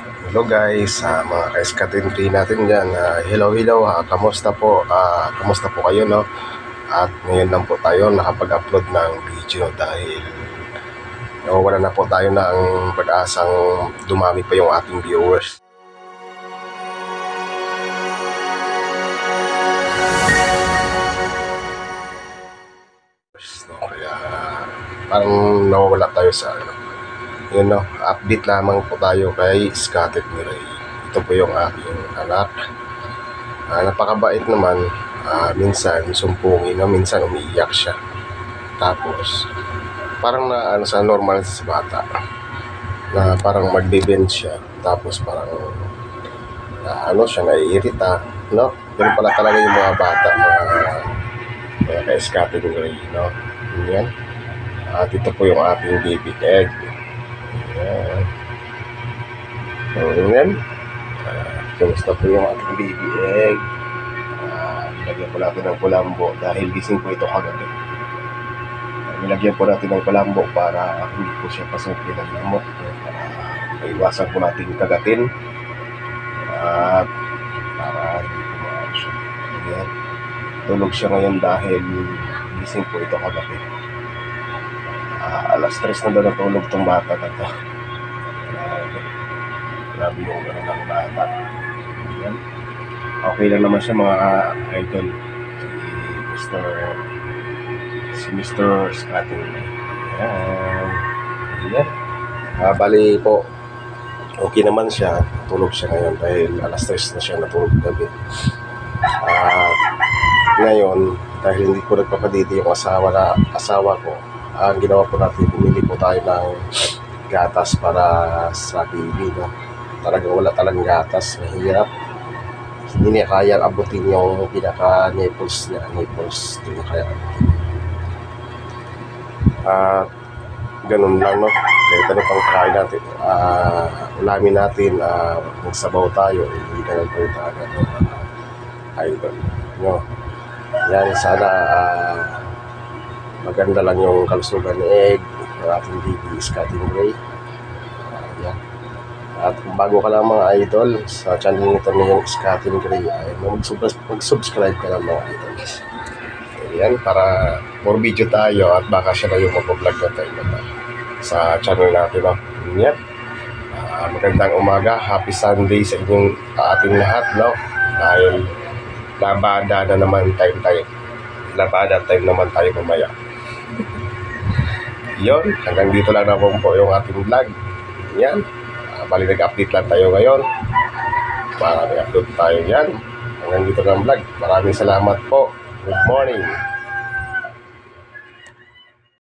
Hello guys, mga ka-SK23 natin dyan. Hello, kamusta po? Kamusta po kayo, no? At ngayon lang po tayo nakapag-upload ng video dahil wala na po tayo ng pag-asang dumami pa yung ating viewers. No? Kaya parang nawawala tayo sa yun, no? Update lamang po tayo kay SK23. Ito po yung aking anak. Napakabait naman. Minsan sumpungin, no? Minsan umiiyak siya. Tapos parang sa normal sa bata na parang magbe-bend siya, tapos parang siya naiirita, no? Ganun pala talaga yung mga bata, mga ka-SK23, no? Yan. At ito po yung ating baby egg. Yan. Kumusta po yung ating baby egg? Nilagyan po natin ng kulambo dahil gising po ito kagabi. Nilagyan po natin ng kulambo para hindi po siya pasukin ng lamok, para maiwasan po natin kagatin at para hindi po maano siya. Ayan. Tulog siya ngayon dahil gising po ito kagabi. Alas 3 na daw natulog tong bata na to. Grabe yung gano'n ng bata. Ayan. Okay lang naman siya, mga idol. Si Mr. Scotting. Ayan. Bali po, okay naman siya. Tulog siya ngayon dahil alas 3 na siya natulog gabi. Ngayon, dahil hindi po nagpapadidi yung asawa ko, ang ginawa po natin, bumili po tayo ng gatas para sa baby, no? Talagang wala talagang gatas, mahirap. Hindi niya kaya abutin yung pinaka-nipples niya. Hindi niya kaya abutin. Ganun lang, no? Kahit ano pang kain natin, ulamin natin, magsabaw tayo, hindi na lang po yung talaga, idol, no? Yan, sana maganda lang yung kalusugan ni egg ng ating baby SK23. Yan. At kung bago ka lang, mga idol, sa channel nito na yung SK23, mag-subscribe ka lang, mga idol. Yan, para more video tayo at baka siya na yung mag-vlog na tayo sa channel natin, no? Yan. Magandang umaga, happy Sunday sa inyong ating lahat, no? Dahil labada na naman time naman tayo mamaya. Yun, hanggang dito lang na po yung ating vlog. Yan, bali nag-update lang tayo ngayon para may upload tayo yan. Hanggang dito lang vlog. Maraming salamat po. Good morning.